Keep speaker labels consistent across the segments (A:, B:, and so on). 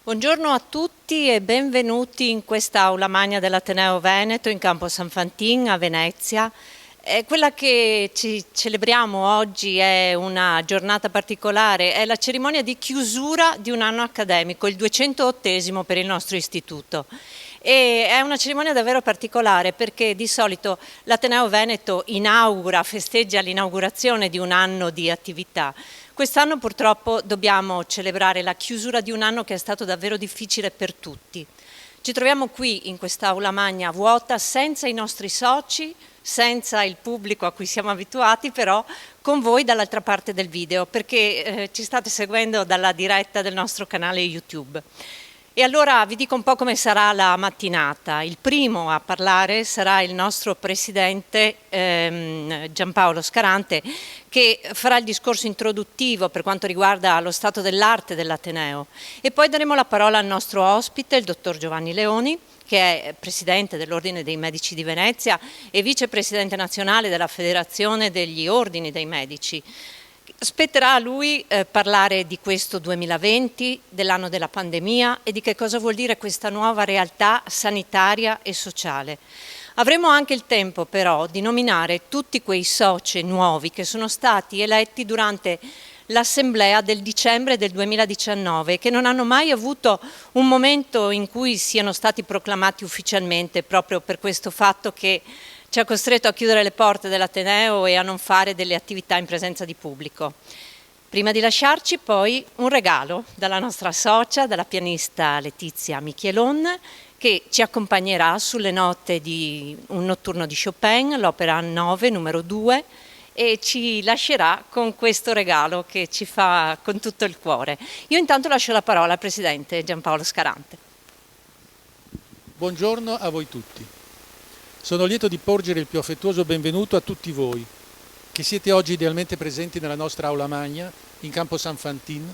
A: Buongiorno a tutti e benvenuti in questa aula magna dell'Ateneo Veneto in Campo San Fantin a Venezia. Quella che ci celebriamo oggi è una giornata particolare, è la cerimonia di chiusura di un anno accademico, il 208° per il nostro istituto. E è una cerimonia davvero particolare perché di solito l'Ateneo Veneto festeggia l'inaugurazione di un anno di attività. Quest'anno purtroppo dobbiamo celebrare la chiusura di un anno che è stato davvero difficile per tutti. Ci troviamo qui in quest'aula magna vuota senza i nostri soci, senza il pubblico a cui siamo abituati, però con voi dall'altra parte del video, perché ci state seguendo dalla diretta del nostro canale YouTube. E allora vi dico un po' come sarà la mattinata. Il primo a parlare sarà il nostro presidente Giampaolo Scarante, che farà il discorso introduttivo per quanto riguarda lo stato dell'arte dell'Ateneo. E poi daremo la parola al nostro ospite, il dottor Giovanni Leoni, che è presidente dell'Ordine dei Medici di Venezia e vicepresidente nazionale della Federazione degli Ordini dei Medici. Spetterà a lui parlare di questo 2020, dell'anno della pandemia e di che cosa vuol dire questa nuova realtà sanitaria e sociale. Avremo anche il tempo però di nominare tutti quei soci nuovi che sono stati eletti durante l'assemblea del dicembre del 2019 e che non hanno mai avuto un momento in cui siano stati proclamati ufficialmente proprio per questo fatto che ci ha costretto a chiudere le porte dell'Ateneo e a non fare delle attività in presenza di pubblico. Prima di lasciarci poi un regalo dalla nostra socia, dalla pianista Letizia Michelon, che ci accompagnerà sulle note di un notturno di Chopin, l'opera 9, numero 2, e ci lascerà con questo regalo che ci fa con tutto il cuore. Io intanto lascio la parola al Presidente Giampaolo Scarante.
B: Buongiorno a voi tutti. Sono lieto di porgere il più affettuoso benvenuto a tutti voi, che siete oggi idealmente presenti nella nostra aula magna in Campo San Fantin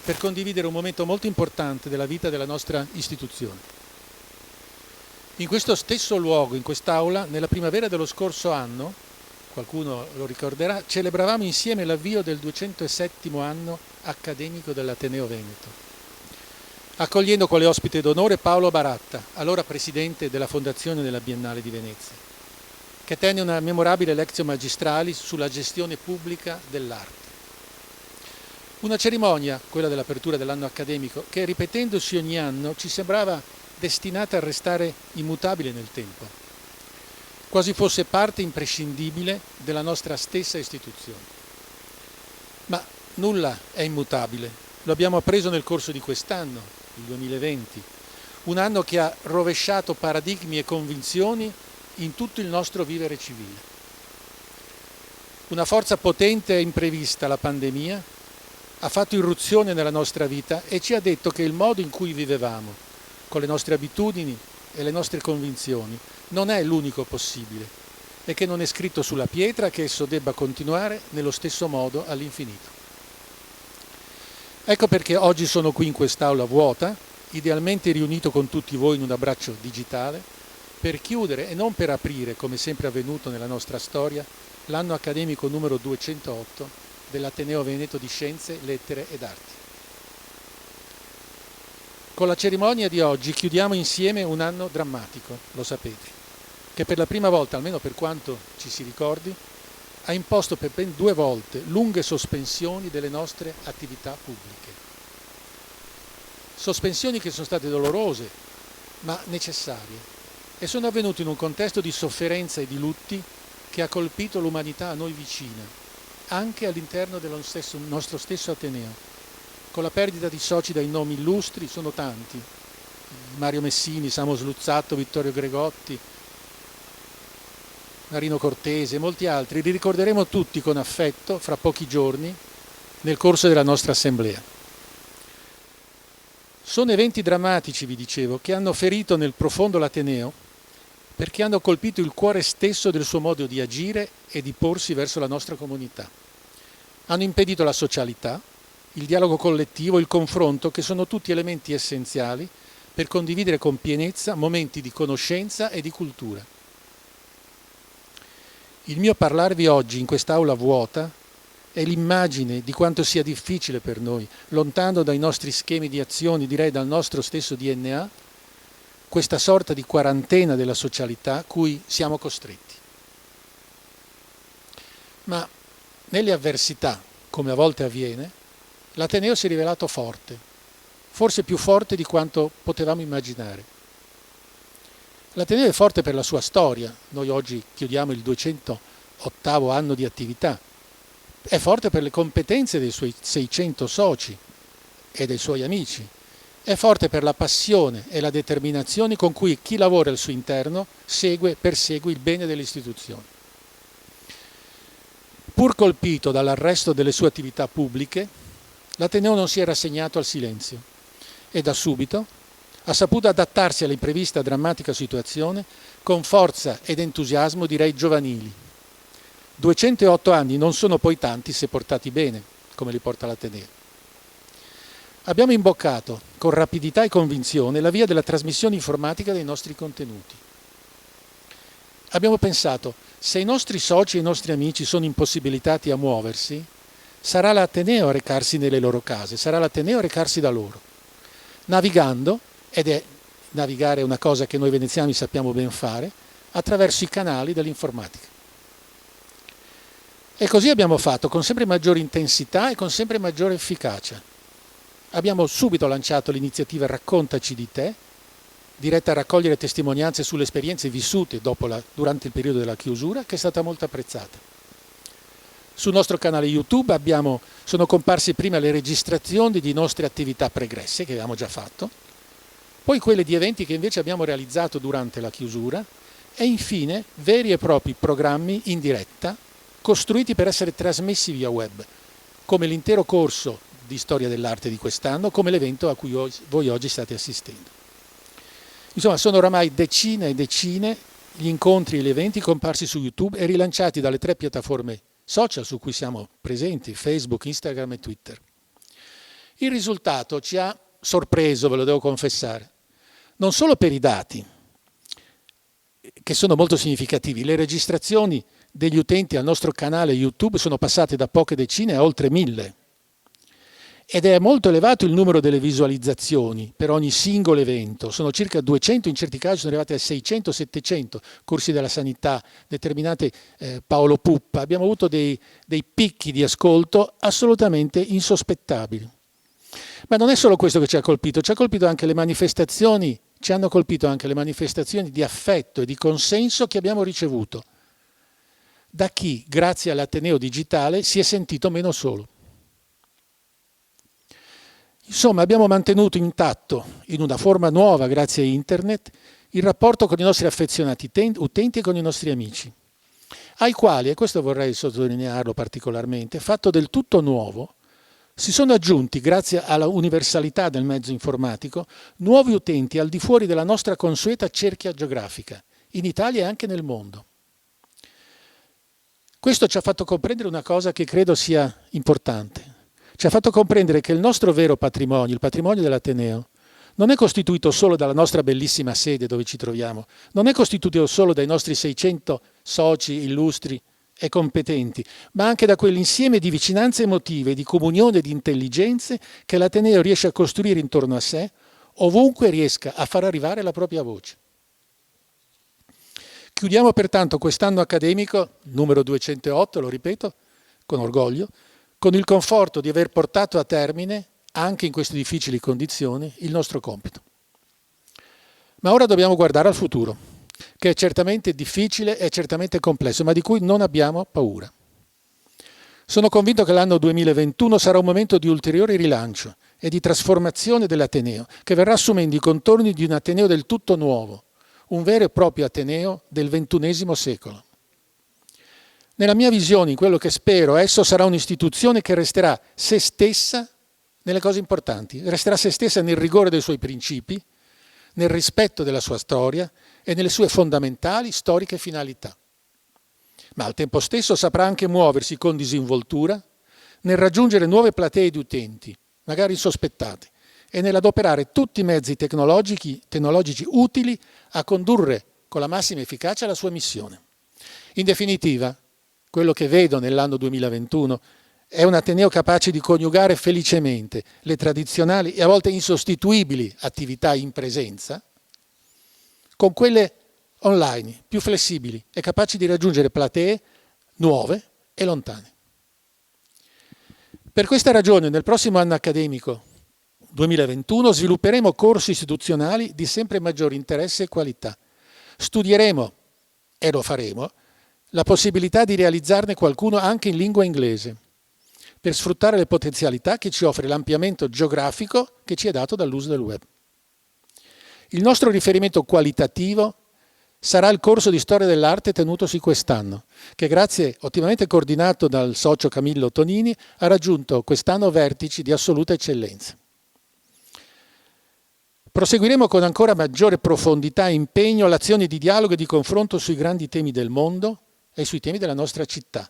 B: per condividere un momento molto importante della vita della nostra istituzione. In questo stesso luogo, in quest'aula, nella primavera dello scorso anno, qualcuno lo ricorderà, celebravamo insieme l'avvio del 207° anno accademico dell'Ateneo Veneto, accogliendo quale ospite d'onore Paolo Baratta, allora presidente della Fondazione della Biennale di Venezia, che tenne una memorabile lectio magistralis sulla gestione pubblica dell'arte. Una cerimonia, quella dell'apertura dell'anno accademico, che ripetendosi ogni anno ci sembrava destinata a restare immutabile nel tempo, quasi fosse parte imprescindibile della nostra stessa istituzione. Ma nulla è immutabile, lo abbiamo appreso nel corso di quest'anno, il 2020, un anno che ha rovesciato paradigmi e convinzioni in tutto il nostro vivere civile. Una forza potente e imprevista, la pandemia, ha fatto irruzione nella nostra vita e ci ha detto che il modo in cui vivevamo, con le nostre abitudini e le nostre convinzioni, non è l'unico possibile e che non è scritto sulla pietra che esso debba continuare nello stesso modo all'infinito. Ecco perché oggi sono qui in quest'aula vuota, idealmente riunito con tutti voi in un abbraccio digitale, per chiudere e non per aprire, come sempre avvenuto nella nostra storia, l'anno accademico numero 208 dell'Ateneo Veneto di Scienze, Lettere ed Arti. Con la cerimonia di oggi chiudiamo insieme un anno drammatico, lo sapete, che per la prima volta, almeno per quanto ci si ricordi, ha imposto per ben 2 volte lunghe sospensioni delle nostre attività pubbliche. Sospensioni che sono state dolorose, ma necessarie, e sono avvenute in un contesto di sofferenza e di lutti che ha colpito l'umanità a noi vicina, anche all'interno del nostro stesso Ateneo, con la perdita di soci dai nomi illustri, sono tanti, Mario Messini, Samo Sluzzatto, Vittorio Gregotti, Marino Cortese e molti altri, li ricorderemo tutti con affetto fra pochi giorni nel corso della nostra assemblea. Sono eventi drammatici, vi dicevo, che hanno ferito nel profondo l'Ateneo perché hanno colpito il cuore stesso del suo modo di agire e di porsi verso la nostra comunità. Hanno impedito la socialità, il dialogo collettivo, il confronto, che sono tutti elementi essenziali per condividere con pienezza momenti di conoscenza e di cultura. Il mio parlarvi oggi in quest'aula vuota è l'immagine di quanto sia difficile per noi, lontano dai nostri schemi di azioni, direi dal nostro stesso DNA, questa sorta di quarantena della socialità cui siamo costretti. Ma nelle avversità, come a volte avviene, l'Ateneo si è rivelato forte, forse più forte di quanto potevamo immaginare. L'Ateneo è forte per la sua storia, noi oggi chiudiamo il 208° anno di attività, è forte per le competenze dei suoi 600 soci e dei suoi amici, è forte per la passione e la determinazione con cui chi lavora al suo interno persegue il bene delle istituzioni. Pur colpito dall'arresto delle sue attività pubbliche, l'Ateneo non si è rassegnato al silenzio e da subito ha saputo adattarsi all'imprevista drammatica situazione con forza ed entusiasmo, direi giovanili. 208 anni non sono poi tanti se portati bene, come li porta l'Ateneo. Abbiamo imboccato con rapidità e convinzione la via della trasmissione informatica dei nostri contenuti. Abbiamo pensato, se i nostri soci e i nostri amici sono impossibilitati a muoversi, sarà l'Ateneo a recarsi nelle loro case, sarà l'Ateneo a recarsi da loro, navigando, navigare è una cosa che noi veneziani sappiamo ben fare, attraverso i canali dell'informatica. E così abbiamo fatto, con sempre maggiore intensità e con sempre maggiore efficacia. Abbiamo subito lanciato l'iniziativa Raccontaci di te, diretta a raccogliere testimonianze sulle esperienze vissute durante il periodo della chiusura, che è stata molto apprezzata. Sul nostro canale YouTube sono comparse prima le registrazioni di nostre attività pregresse, che avevamo già fatto, poi quelle di eventi che invece abbiamo realizzato durante la chiusura e infine veri e propri programmi in diretta, costruiti per essere trasmessi via web, come l'intero corso di storia dell'arte di quest'anno, come l'evento a cui voi oggi state assistendo. Insomma, sono oramai decine e decine gli incontri e gli eventi comparsi su YouTube e rilanciati dalle 3 piattaforme social su cui siamo presenti, Facebook, Instagram e Twitter. Il risultato ci ha sorpreso, ve lo devo confessare, non solo per i dati, che sono molto significativi. Le registrazioni degli utenti al nostro canale YouTube sono passate da poche decine a oltre 1000. Ed è molto elevato il numero delle visualizzazioni per ogni singolo evento, sono circa 200, in certi casi sono arrivati a 600-700, corsi della sanità, determinate Paolo Puppa, abbiamo avuto dei picchi di ascolto assolutamente insospettabili. Ma non è solo questo che ci ha colpito anche le manifestazioni, ci hanno colpito anche le manifestazioni di affetto e di consenso che abbiamo ricevuto da chi, grazie all'Ateneo Digitale, si è sentito meno solo. Insomma, abbiamo mantenuto intatto, in una forma nuova grazie a Internet, il rapporto con i nostri affezionati utenti e con i nostri amici, ai quali, e questo vorrei sottolinearlo particolarmente, fatto del tutto nuovo, si sono aggiunti, grazie alla universalità del mezzo informatico, nuovi utenti al di fuori della nostra consueta cerchia geografica, in Italia e anche nel mondo. Questo ci ha fatto comprendere una cosa che credo sia importante. Ci ha fatto comprendere che il nostro vero patrimonio, il patrimonio dell'Ateneo, non è costituito solo dalla nostra bellissima sede dove ci troviamo, non è costituito solo dai nostri 600 soci illustri e competenti, ma anche da quell'insieme di vicinanze emotive, di comunione di intelligenze che l'Ateneo riesce a costruire intorno a sé, ovunque riesca a far arrivare la propria voce. Chiudiamo pertanto quest'anno accademico, numero 208, lo ripeto, con orgoglio, con il conforto di aver portato a termine, anche in queste difficili condizioni, il nostro compito. Ma ora dobbiamo guardare al futuro, che è certamente difficile e certamente complesso, ma di cui non abbiamo paura. Sono convinto che l'anno 2021 sarà un momento di ulteriore rilancio e di trasformazione dell'Ateneo, che verrà assumendo i contorni di un Ateneo del tutto nuovo, un vero e proprio Ateneo del XXI secolo. Nella mia visione, in quello che spero, esso sarà un'istituzione che resterà se stessa nelle cose importanti, resterà se stessa nel rigore dei suoi principi, nel rispetto della sua storia e nelle sue fondamentali storiche finalità. Ma al tempo stesso saprà anche muoversi con disinvoltura nel raggiungere nuove platee di utenti, magari insospettate, e nell'adoperare tutti i mezzi tecnologici utili a condurre con la massima efficacia la sua missione. In definitiva, quello che vedo nell'anno 2021 È un ateneo capace di coniugare felicemente le tradizionali e a volte insostituibili attività in presenza con quelle online, più flessibili e capaci di raggiungere platee nuove e lontane. Per questa ragione, nel prossimo anno accademico 2021 svilupperemo corsi istituzionali di sempre maggiore interesse e qualità. Studieremo, e lo faremo, la possibilità di realizzarne qualcuno anche in lingua inglese, per sfruttare le potenzialità che ci offre l'ampliamento geografico che ci è dato dall'uso del web. Il nostro riferimento qualitativo sarà il corso di storia dell'arte tenutosi quest'anno, che grazie, ottimamente coordinato dal socio Camillo Tonini, ha raggiunto quest'anno vertici di assoluta eccellenza. Proseguiremo con ancora maggiore profondità e impegno l'azione di dialogo e di confronto sui grandi temi del mondo e sui temi della nostra città,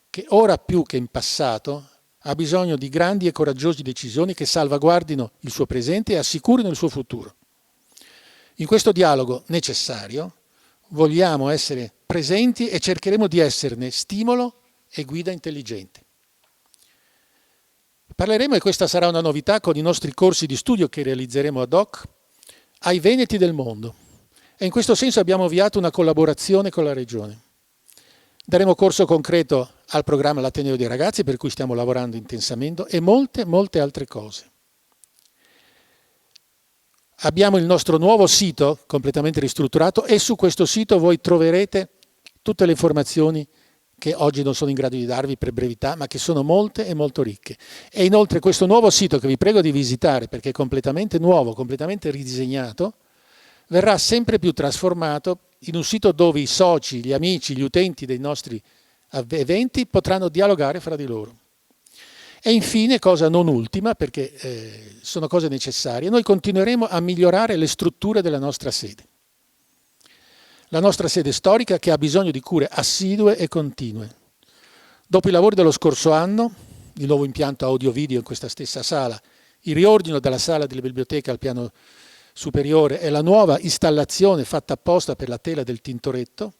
B: che ora più che in passato ha bisogno di grandi e coraggiose decisioni che salvaguardino il suo presente e assicurino il suo futuro. In questo dialogo necessario vogliamo essere presenti e cercheremo di esserne stimolo e guida intelligente. Parleremo, e questa sarà una novità, con i nostri corsi di studio che realizzeremo ad hoc, ai Veneti del mondo. E in questo senso abbiamo avviato una collaborazione con la Regione. Daremo corso concreto al programma L'Ateneo dei Ragazzi, per cui stiamo lavorando intensamente, e molte altre cose. Abbiamo il nostro nuovo sito completamente ristrutturato e su questo sito voi troverete tutte le informazioni che oggi non sono in grado di darvi per brevità, ma che sono molte e molto ricche. E inoltre questo nuovo sito, che vi prego di visitare perché è completamente nuovo, completamente ridisegnato, verrà sempre più trasformato in un sito dove i soci, gli amici, gli utenti dei nostri eventi potranno dialogare fra di loro. E infine, cosa non ultima, perché sono cose necessarie, noi continueremo a migliorare le strutture della nostra sede. La nostra sede storica, che ha bisogno di cure assidue e continue. Dopo i lavori dello scorso anno, il nuovo impianto audio-video in questa stessa sala, il riordino della sala della biblioteca al piano superiore e la nuova installazione fatta apposta per la tela del Tintoretto,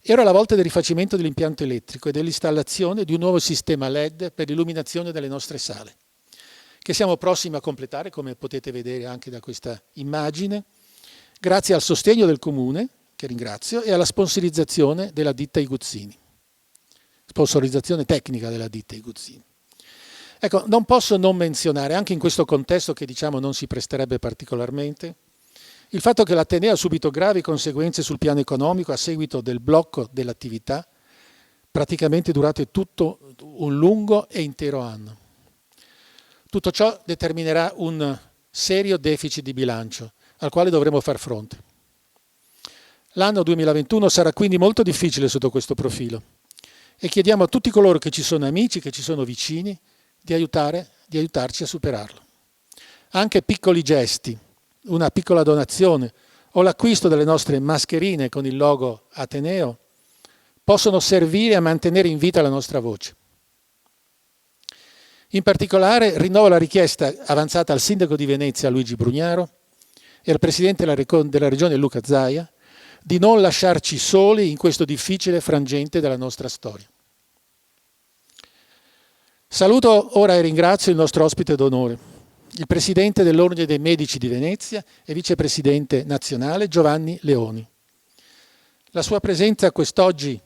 B: era la volta del rifacimento dell'impianto elettrico e dell'installazione di un nuovo sistema LED per l'illuminazione delle nostre sale, che siamo prossimi a completare, come potete vedere anche da questa immagine, grazie al sostegno del Comune, che ringrazio, e alla sponsorizzazione della ditta Iguzzini. Sponsorizzazione tecnica della ditta Iguzzini. Ecco, non posso non menzionare, anche in questo contesto che diciamo non si presterebbe particolarmente, il fatto che l'Ateneo ha subito gravi conseguenze sul piano economico a seguito del blocco dell'attività, praticamente durate tutto un lungo e intero anno. Tutto ciò determinerà un serio deficit di bilancio, al quale dovremo far fronte. L'anno 2021 sarà quindi molto difficile sotto questo profilo e chiediamo a tutti coloro che ci sono amici, che ci sono vicini, di aiutarci a superarlo. Anche piccoli gesti, una piccola donazione o l'acquisto delle nostre mascherine con il logo Ateneo possono servire a mantenere in vita la nostra voce. In particolare rinnovo la richiesta avanzata al sindaco di Venezia Luigi Brugnaro e al presidente della regione Luca Zaia di non lasciarci soli in questo difficile frangente della nostra storia. Saluto ora e ringrazio il nostro ospite d'onore, il presidente dell'Ordine dei Medici di Venezia e vicepresidente nazionale Giovanni Leoni. La sua presenza quest'oggi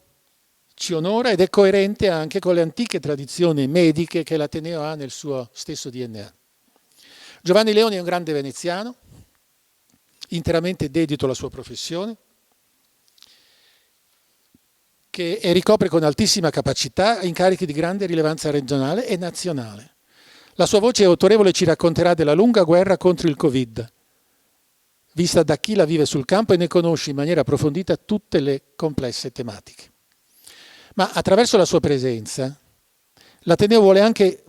B: ci onora ed è coerente anche con le antiche tradizioni mediche che l'Ateneo ha nel suo stesso DNA. Giovanni Leoni è un grande veneziano, interamente dedito alla sua professione, che ricopre con altissima capacità incarichi di grande rilevanza regionale e nazionale. La sua voce autorevole ci racconterà della lunga guerra contro il Covid, vista da chi la vive sul campo e ne conosce in maniera approfondita tutte le complesse tematiche. Ma attraverso la sua presenza, l'Ateneo vuole anche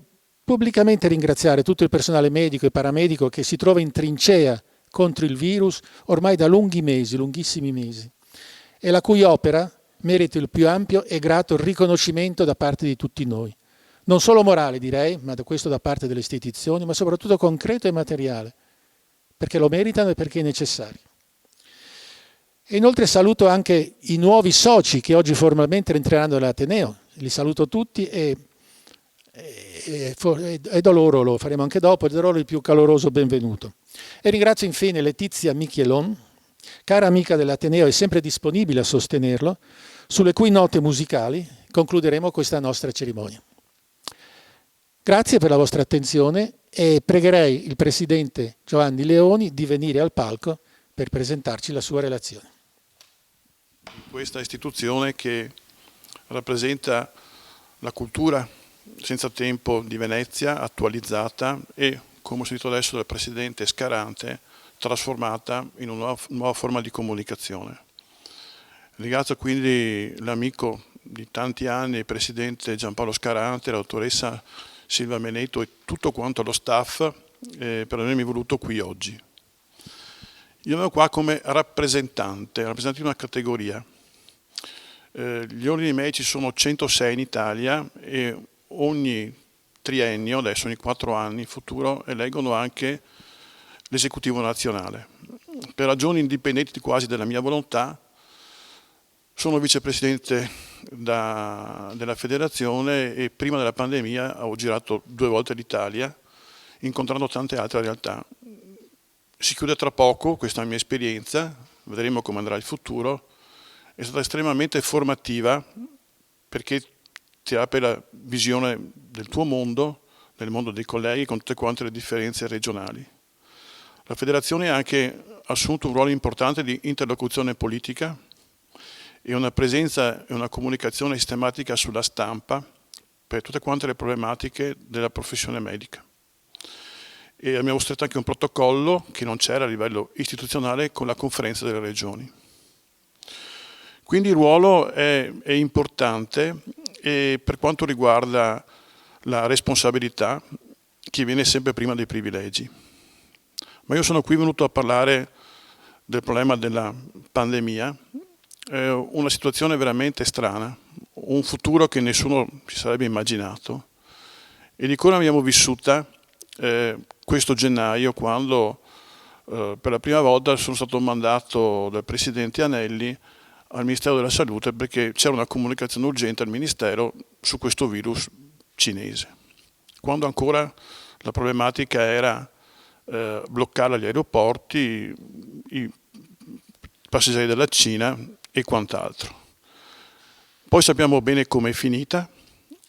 B: pubblicamente ringraziare tutto il personale medico e paramedico che si trova in trincea contro il virus ormai da lunghi mesi, lunghissimi mesi, e la cui opera merita il più ampio e grato riconoscimento da parte di tutti noi. Non solo morale, direi, ma da questo da parte delle istituzioni, ma soprattutto concreto e materiale, perché lo meritano e perché è necessario. E inoltre saluto anche i nuovi soci che oggi formalmente rientreranno nell'Ateneo. Li saluto tutti e e do loro, lo faremo anche dopo, do loro il più caloroso benvenuto. E ringrazio infine Letizia Michelon, cara amica dell'Ateneo e sempre disponibile a sostenerlo, sulle cui note musicali concluderemo questa nostra cerimonia. Grazie per la vostra attenzione e pregherei il Presidente Giovanni Leoni di venire al palco per presentarci la sua relazione.
C: Questa istituzione che rappresenta la cultura senza tempo di Venezia, attualizzata e, come ho sentito adesso dal Presidente Scarante, trasformata in una nuova forma di comunicazione. Ringrazio quindi l'amico di tanti anni, il Presidente Giampaolo Scarante, la dottoressa Silvia Menetto e tutto quanto lo staff per avermi voluto qui oggi. Io vengo qua come rappresentante di una categoria. Gli ordini medici sono 106 in Italia e ogni triennio, adesso ogni 4 anni in futuro, eleggono anche l'esecutivo nazionale. Per ragioni indipendenti quasi dalla mia volontà, sono vicepresidente della federazione e prima della pandemia ho girato 2 volte l'Italia, incontrando tante altre realtà. Si chiude tra poco questa mia esperienza, vedremo come andrà il futuro. È stata estremamente formativa perché ti apre la visione del tuo mondo, del mondo dei colleghi, con tutte quante le differenze regionali. La federazione ha anche assunto un ruolo importante di interlocuzione politica e una presenza e una comunicazione sistematica sulla stampa per tutte quante le problematiche della professione medica. E abbiamo stretto anche un protocollo che non c'era a livello istituzionale con la conferenza delle regioni. Quindi il ruolo è importante e per quanto riguarda la responsabilità che viene sempre prima dei privilegi. Ma io sono qui venuto a parlare del problema della pandemia, una situazione veramente strana, un futuro che nessuno si sarebbe immaginato e di cui abbiamo vissuta questo gennaio quando per la prima volta sono stato mandato dal Presidente Anelli al Ministero della Salute perché c'era una comunicazione urgente al Ministero su questo virus cinese, quando ancora la problematica era bloccare agli aeroporti i passeggeri della Cina e quant'altro. Poi sappiamo bene com'è finita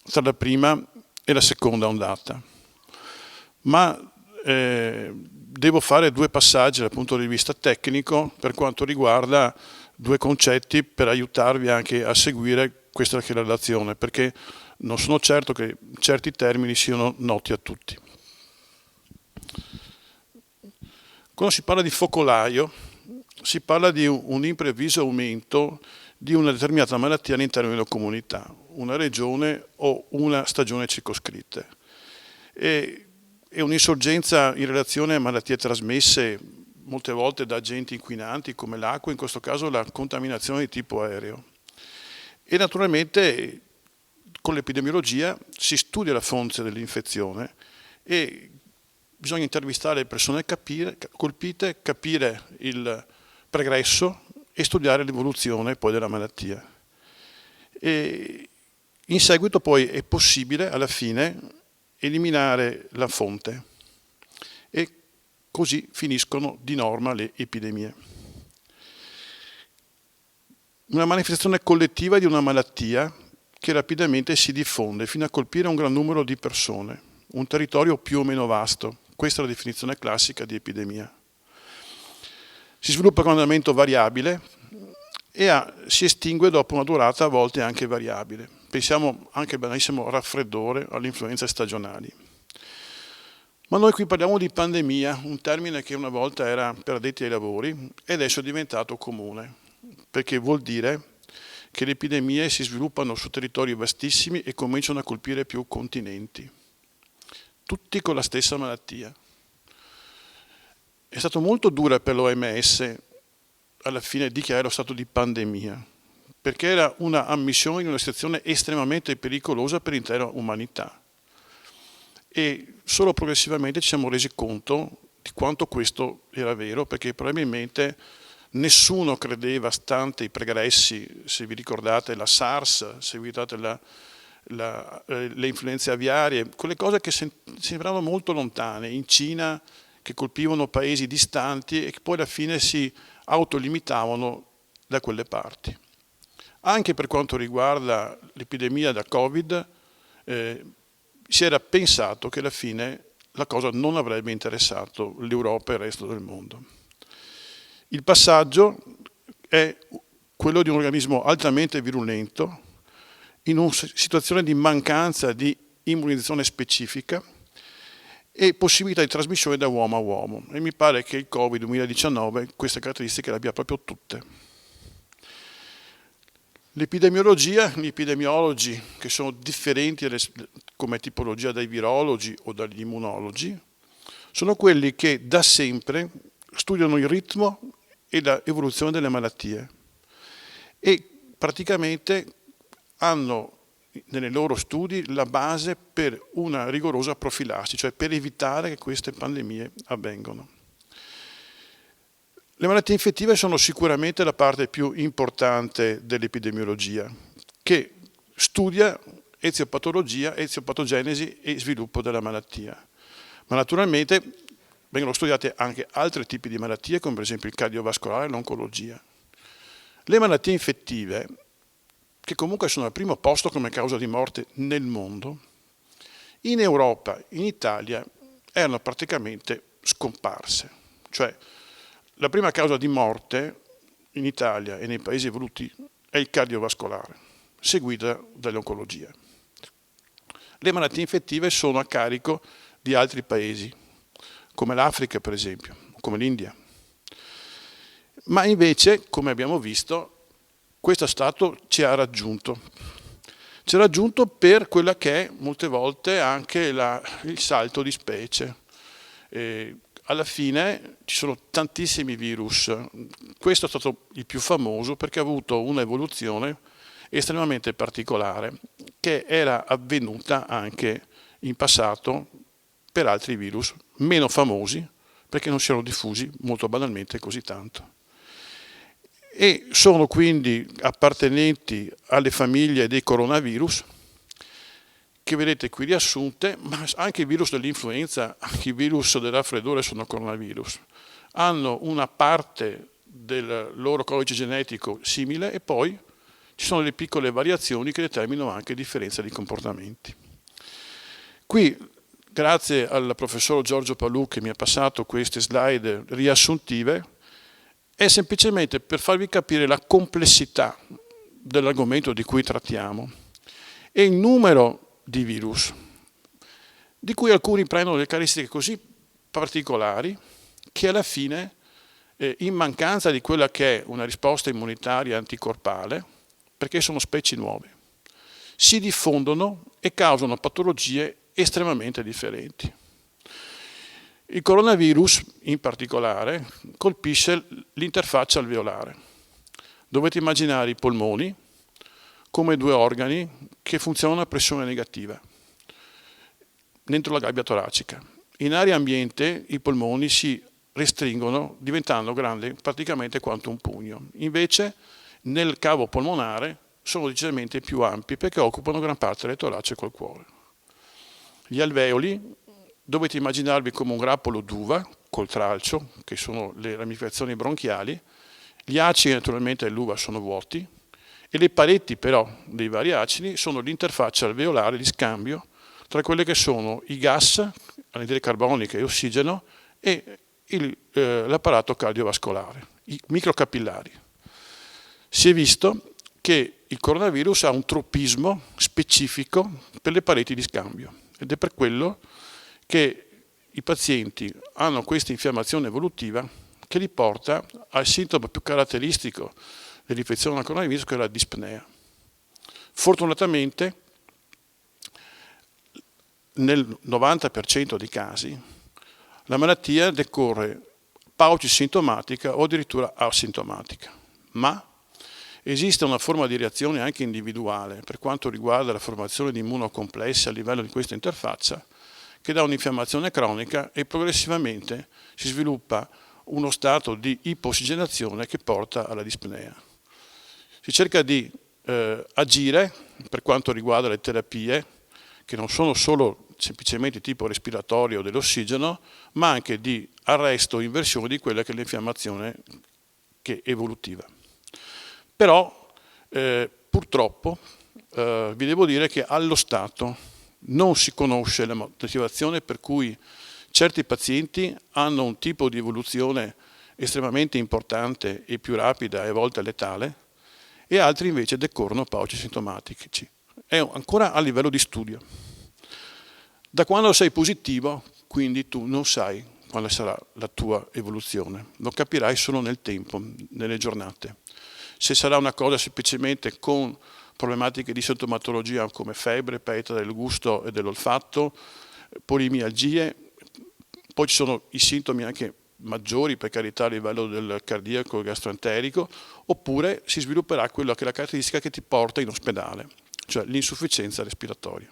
C: tra la prima e la seconda ondata, ma devo fare 2 passaggi dal punto di vista tecnico per quanto riguarda 2 concetti per aiutarvi anche a seguire questa relazione, perché non sono certo che certi termini siano noti a tutti. Quando si parla di focolaio, si parla di un improvviso aumento di una determinata malattia all'interno di una comunità, una regione o una stagione circoscritte. È un'insorgenza in relazione a malattie trasmesse molte volte da agenti inquinanti come l'acqua, in questo caso la contaminazione di tipo aereo. E naturalmente con l'epidemiologia si studia la fonte dell'infezione e bisogna intervistare le persone colpite, capire il pregresso e studiare l'evoluzione poi della malattia. E in seguito poi è possibile alla fine eliminare la fonte e così finiscono di norma le epidemie. Una manifestazione collettiva di una malattia che rapidamente si diffonde fino a colpire un gran numero di persone, un territorio più o meno vasto. Questa è la definizione classica di epidemia. Si sviluppa con un andamento variabile e si estingue dopo una durata a volte anche variabile. Pensiamo anche al banalissimo raffreddore, alle influenze stagionali. Ma noi qui parliamo di pandemia, un termine che una volta era per addetti ai lavori e adesso è diventato comune, perché vuol dire che le epidemie si sviluppano su territori vastissimi e cominciano a colpire più continenti, tutti con la stessa malattia. È stato molto dura per l'OMS alla fine dichiarare lo stato di pandemia, perché era una ammissione in una situazione estremamente pericolosa per l'intera umanità. E solo progressivamente ci siamo resi conto di quanto questo era vero, perché probabilmente nessuno credeva, stante i pregressi, se vi ricordate la SARS, se vi ricordate le influenze aviarie, quelle cose che sembravano molto lontane, in Cina, che colpivano paesi distanti e che poi alla fine si autolimitavano da quelle parti. Anche per quanto riguarda l'epidemia da Covid, si era pensato che alla fine la cosa non avrebbe interessato l'Europa e il resto del mondo. Il passaggio è quello di un organismo altamente virulento in una situazione di mancanza di immunizzazione specifica e possibilità di trasmissione da uomo a uomo. E mi pare che il Covid 2019 queste caratteristiche le abbia proprio tutte. L'epidemiologia, gli epidemiologi, che sono differenti come tipologia dai virologi o dagli immunologi, sono quelli che da sempre studiano il ritmo e l'evoluzione delle malattie e praticamente hanno nei loro studi la base per una rigorosa profilassi, cioè per evitare che queste pandemie avvengano. Le malattie infettive sono sicuramente la parte più importante dell'epidemiologia, che studia eziopatologia, eziopatogenesi e sviluppo della malattia. Ma naturalmente vengono studiate anche altri tipi di malattie, come per esempio il cardiovascolare e l'oncologia. Le malattie infettive, che comunque sono al primo posto come causa di morte nel mondo, in Europa, in Italia, erano praticamente scomparse. Cioè, la prima causa di morte in Italia e nei paesi evoluti è il cardiovascolare, seguita dall'oncologia. Le malattie infettive sono a carico di altri paesi, come l'Africa per esempio, come l'India. Ma invece, come abbiamo visto, questo stato ci ha raggiunto. Ci ha raggiunto per quella che è molte volte anche il salto di specie. Alla fine ci sono tantissimi virus. Questo è stato il più famoso perché ha avuto un'evoluzione estremamente particolare che era avvenuta anche in passato per altri virus meno famosi perché non si erano diffusi molto banalmente così tanto. E sono quindi appartenenti alle famiglie dei coronavirus che vedete qui riassunte, ma anche i virus dell'influenza, anche i virus del raffreddore sono coronavirus. Hanno una parte del loro codice genetico simile e poi ci sono delle piccole variazioni che determinano anche differenza di comportamenti. Qui, grazie al professor Giorgio Palù che mi ha passato queste slide riassuntive, è semplicemente per farvi capire la complessità dell'argomento di cui trattiamo e il numero di virus, di cui alcuni prendono delle caratteristiche così particolari che alla fine, in mancanza di quella che è una risposta immunitaria anticorpale, perché sono specie nuove, si diffondono e causano patologie estremamente differenti. Il coronavirus, in particolare, colpisce l'interfaccia alveolare. Dovete immaginare i polmoni come due organi che funzionano a pressione negativa dentro la gabbia toracica. In aria ambiente i polmoni si restringono diventando grandi praticamente quanto un pugno. Invece nel cavo polmonare sono decisamente più ampi perché occupano gran parte del torace col cuore. Gli alveoli dovete immaginarvi come un grappolo d'uva col tralcio, che sono le ramificazioni bronchiali. Gli acidi naturalmente dell'uva sono vuoti e le pareti però dei vari acidi sono l'interfaccia alveolare di scambio tra quelle che sono i gas, anidride carbonica e ossigeno e l'apparato cardiovascolare, i microcapillari. Si è visto che il coronavirus ha un tropismo specifico per le pareti di scambio ed è per quello che i pazienti hanno questa infiammazione evolutiva che li porta al sintomo più caratteristico dell'infezione al coronavirus, che è la dispnea. Fortunatamente nel 90% dei casi la malattia decorre paucisintomatica o addirittura asintomatica, ma esiste una forma di reazione anche individuale per quanto riguarda la formazione di immunocomplessi a livello di questa interfaccia che dà un'infiammazione cronica e progressivamente si sviluppa uno stato di ipossigenazione che porta alla dispnea. Si cerca di agire per quanto riguarda le terapie, che non sono solo semplicemente tipo respiratorio dell'ossigeno, ma anche di arresto o inversione di quella che è l'infiammazione che è evolutiva. Però purtroppo vi devo dire che allo stato non si conosce la motivazione per cui certi pazienti hanno un tipo di evoluzione estremamente importante e più rapida e a volte letale, e altri invece decorrono paucisintomatici. È ancora a livello di studio. Da quando sei positivo, quindi tu non sai quale sarà la tua evoluzione, lo capirai solo nel tempo, nelle giornate. Se sarà una cosa semplicemente con problematiche di sintomatologia come febbre, perdita del gusto e dell'olfatto, polimialgie, poi ci sono i sintomi anche maggiori, per carità, a livello del cardiaco e gastroenterico, oppure si svilupperà quella che è la caratteristica che ti porta in ospedale, cioè l'insufficienza respiratoria.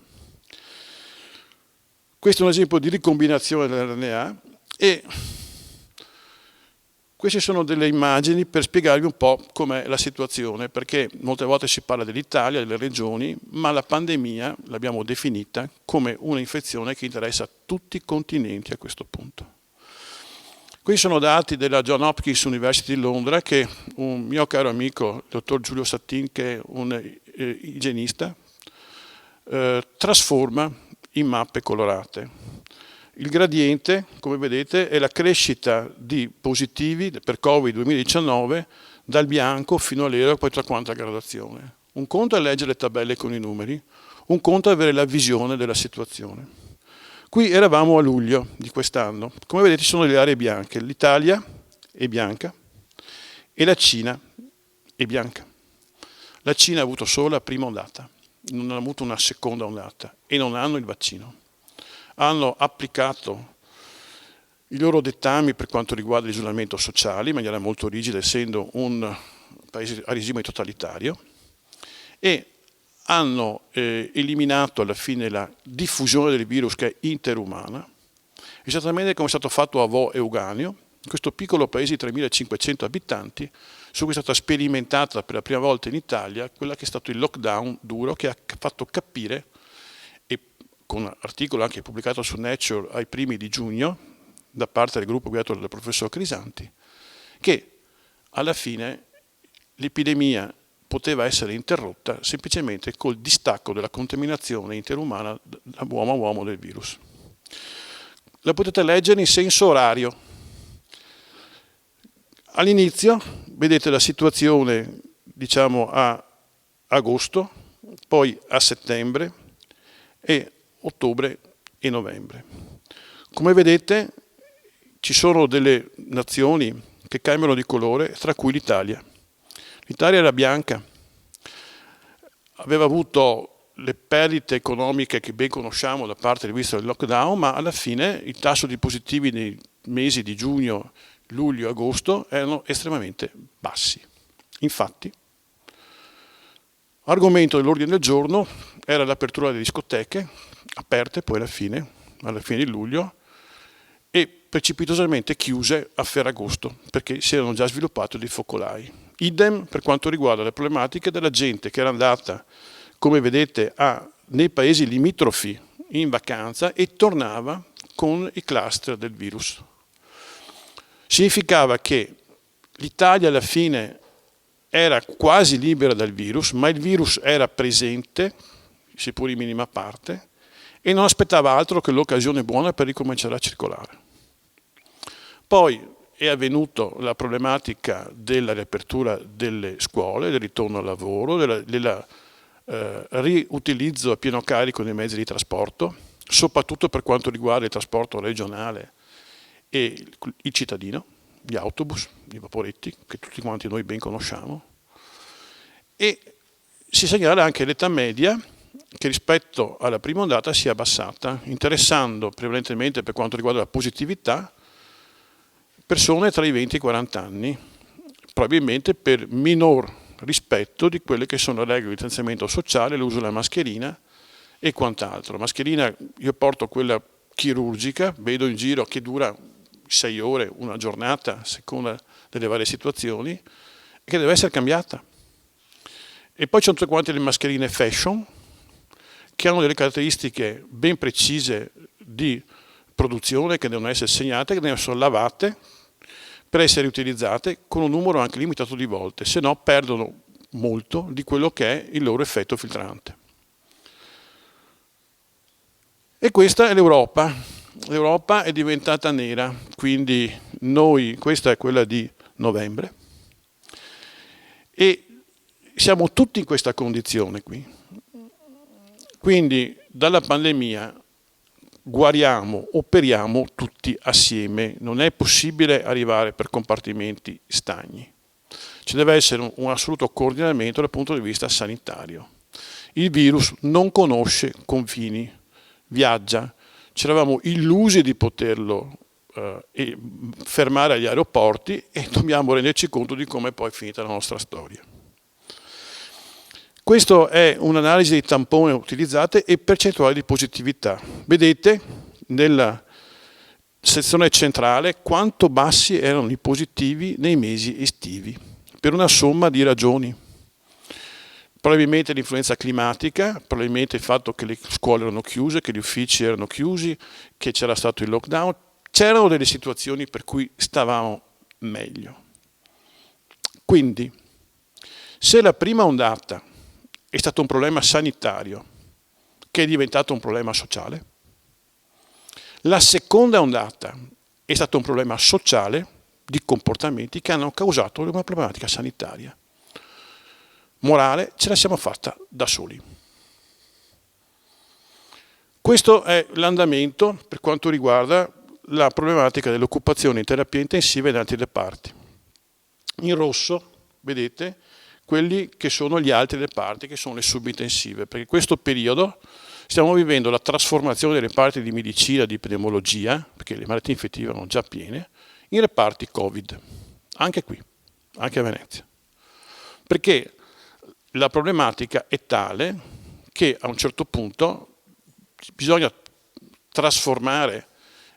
C: Questo è un esempio di ricombinazione dell'RNA e queste sono delle immagini per spiegarvi un po' com'è la situazione, perché molte volte si parla dell'Italia, delle regioni, ma la pandemia l'abbiamo definita come un'infezione che interessa tutti i continenti a questo punto. Questi sono dati della Johns Hopkins University di Londra che un mio caro amico, il dottor Giulio Sattin, che è un igienista, trasforma in mappe colorate. Il gradiente, come vedete, è la crescita di positivi per Covid 2019 dal bianco fino all'ero e poi tra quanta gradazione. Un conto è leggere le tabelle con i numeri, un conto è avere la visione della situazione. Qui eravamo a luglio di quest'anno. Come vedete ci sono le aree bianche. L'Italia è bianca e la Cina è bianca. La Cina ha avuto solo la prima ondata, non ha avuto una seconda ondata e non hanno il vaccino. Hanno applicato i loro dettami per quanto riguarda l'isolamento sociale in maniera molto rigida, essendo un paese a regime totalitario, e hanno eliminato alla fine la diffusione del virus che è interumana, esattamente come è stato fatto a Vo e Euganeo, in questo piccolo paese di 3.500 abitanti, su cui è stata sperimentata per la prima volta in Italia quella che è stato il lockdown duro, che ha fatto capire, e con un articolo anche pubblicato su Nature ai primi di giugno, da parte del gruppo guidato dal professor Crisanti, che alla fine l'epidemia poteva essere interrotta semplicemente col distacco della contaminazione interumana da uomo a uomo del virus. La potete leggere in senso orario. All'inizio vedete la situazione, diciamo, a agosto, poi a settembre e ottobre e novembre. Come vedete ci sono delle nazioni che cambiano di colore, tra cui l'Italia. L'Italia era bianca, aveva avuto le perdite economiche che ben conosciamo da parte del visto del lockdown, ma alla fine il tasso di positivi nei mesi di giugno, luglio e agosto erano estremamente bassi. Infatti, argomento dell'ordine del giorno era l'apertura delle discoteche, aperte poi alla fine di luglio, e precipitosamente chiuse a Ferragosto, perché si erano già sviluppati dei focolai. Idem per quanto riguarda le problematiche della gente che era andata, come vedete, nei paesi limitrofi in vacanza e tornava con i cluster del virus. Significava che l'Italia alla fine era quasi libera dal virus, ma il virus era presente, seppur in minima parte, e non aspettava altro che l'occasione buona per ricominciare a circolare. Poi è avvenuta la problematica della riapertura delle scuole, del ritorno al lavoro, del riutilizzo a pieno carico dei mezzi di trasporto, soprattutto per quanto riguarda il trasporto regionale e il cittadino, gli autobus, i vaporetti, che tutti quanti noi ben conosciamo. E si segnala anche l'età media, che rispetto alla prima ondata si è abbassata, interessando prevalentemente per quanto riguarda la positività persone tra i 20 e i 40 anni, probabilmente per minor rispetto di quelle che sono le regole di distanziamento sociale, l'uso della mascherina e quant'altro. Mascherina, io porto quella chirurgica, vedo in giro che dura 6 ore, una giornata, a seconda delle varie situazioni, e che deve essere cambiata. E poi ci sono tutte quante le mascherine fashion, che hanno delle caratteristiche ben precise di produzione, che devono essere segnate, che devono essere lavate per essere utilizzate con un numero anche limitato di volte, se no perdono molto di quello che è il loro effetto filtrante. E questa è l'Europa. L'Europa è diventata nera, quindi questa è quella di novembre, e siamo tutti in questa condizione qui. Quindi dalla pandemia guariamo, operiamo tutti assieme, non è possibile arrivare per compartimenti stagni. Ci deve essere un assoluto coordinamento dal punto di vista sanitario. Il virus non conosce confini, viaggia. Ci eravamo illusi di poterlo fermare agli aeroporti e dobbiamo renderci conto di come poi è finita la nostra storia. Questa è un'analisi dei tamponi utilizzati e percentuali di positività. Vedete nella sezione centrale quanto bassi erano i positivi nei mesi estivi, per una somma di ragioni. Probabilmente l'influenza climatica, probabilmente il fatto che le scuole erano chiuse, che gli uffici erano chiusi, che c'era stato il lockdown. C'erano delle situazioni per cui stavamo meglio. Quindi, se la prima ondata è stato un problema sanitario che è diventato un problema sociale, la seconda ondata è stato un problema sociale di comportamenti che hanno causato una problematica sanitaria. Morale, ce la siamo fatta da soli. Questo è l'andamento per quanto riguarda la problematica dell'occupazione in terapia intensiva e in altri reparti. In rosso, vedete, quelli che sono gli altri reparti, che sono le subintensive, perché in questo periodo stiamo vivendo la trasformazione dei reparti di medicina, di epidemiologia, perché le malattie infettive erano già piene, in reparti Covid, anche qui, anche a Venezia. Perché la problematica è tale che a un certo punto bisogna trasformare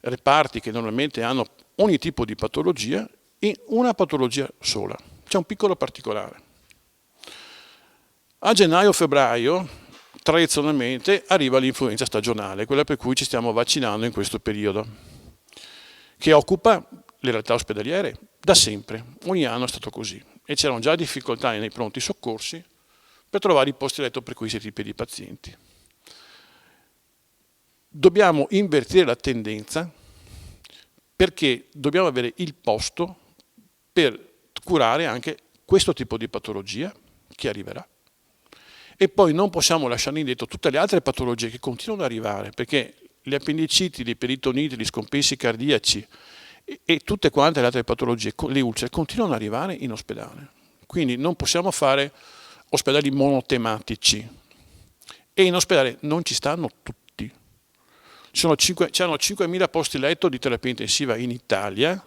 C: reparti che normalmente hanno ogni tipo di patologia in una patologia sola. C'è un piccolo particolare. A gennaio-febbraio tradizionalmente arriva l'influenza stagionale, quella per cui ci stiamo vaccinando in questo periodo, che occupa le realtà ospedaliere da sempre, ogni anno è stato così, e c'erano già difficoltà nei pronti soccorsi per trovare i posti letto per questi tipi di pazienti. Dobbiamo invertire la tendenza perché dobbiamo avere il posto per curare anche questo tipo di patologia che arriverà. E poi non possiamo lasciare indietro tutte le altre patologie che continuano ad arrivare, perché le appendiciti, le peritoniti, gli scompensi cardiaci e tutte quante le altre patologie, le ulcere, continuano ad arrivare in ospedale. Quindi non possiamo fare ospedali monotematici. E in ospedale non ci stanno tutti. C'erano 5.000 posti letto di terapia intensiva in Italia,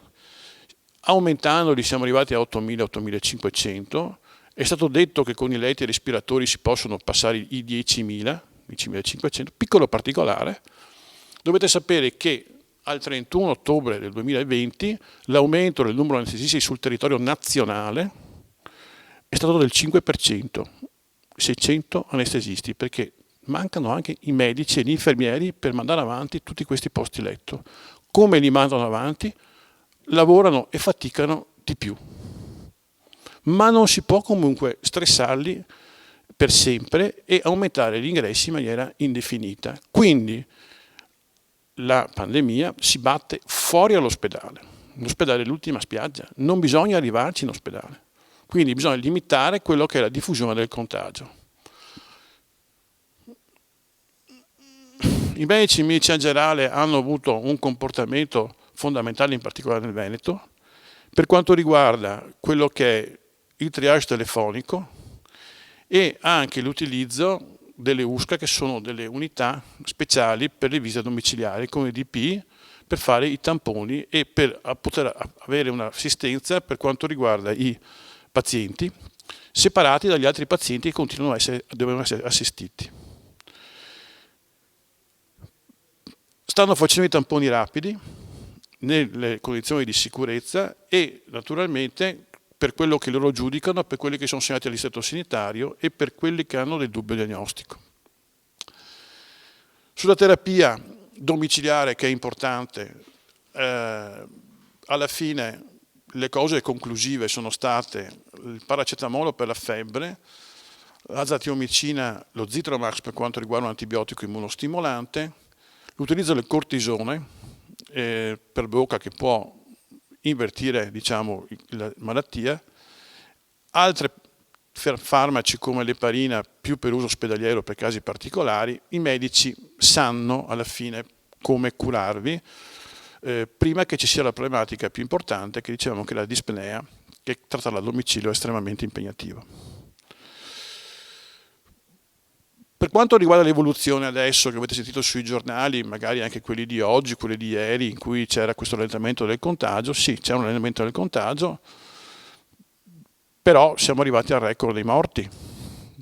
C: aumentandoli siamo arrivati a 8.000-8.500. È stato detto che con i letti respiratori si possono passare i 10.000, 10.500. Piccolo particolare, dovete sapere che al 31 ottobre del 2020 l'aumento del numero di anestesisti sul territorio nazionale è stato del 5%, 600 anestesisti, perché mancano anche i medici e gli infermieri per mandare avanti tutti questi posti letto. Come li mandano avanti? Lavorano e faticano di più. Ma non si può comunque stressarli per sempre e aumentare gli ingressi in maniera indefinita. Quindi la pandemia si batte fuori all'ospedale. L'ospedale è l'ultima spiaggia, non bisogna arrivarci in ospedale. Quindi bisogna limitare quello che è la diffusione del contagio. I medici in medicina generale hanno avuto un comportamento fondamentale, in particolare nel Veneto, per quanto riguarda quello che è il triage telefonico e anche l'utilizzo delle USCA, che sono delle unità speciali per le visite domiciliari come DP, per fare i tamponi e per poter avere un'assistenza per quanto riguarda i pazienti separati dagli altri pazienti che devono essere assistiti. Stanno facendo i tamponi rapidi nelle condizioni di sicurezza e naturalmente per quello che loro giudicano, per quelli che sono segnati all'Istituto sanitario e per quelli che hanno del dubbio diagnostico. Sulla terapia domiciliare, che è importante, alla fine le cose conclusive sono state il paracetamolo per la febbre, l'azathiomicina, lo Zithromax per quanto riguarda un antibiotico immunostimolante, l'utilizzo del cortisone per bocca che può invertire, diciamo, la malattia, altri farmaci come l'eparina più per uso ospedaliero per casi particolari. I medici sanno alla fine come curarvi prima che ci sia la problematica più importante, che dicevamo che è la dispnea, che trattarla a domicilio è estremamente impegnativo. Per quanto riguarda l'evoluzione adesso, che avete sentito sui giornali, magari anche quelli di oggi, quelli di ieri, in cui c'era questo rallentamento del contagio, sì, c'è un rallentamento del contagio, però siamo arrivati al record dei morti,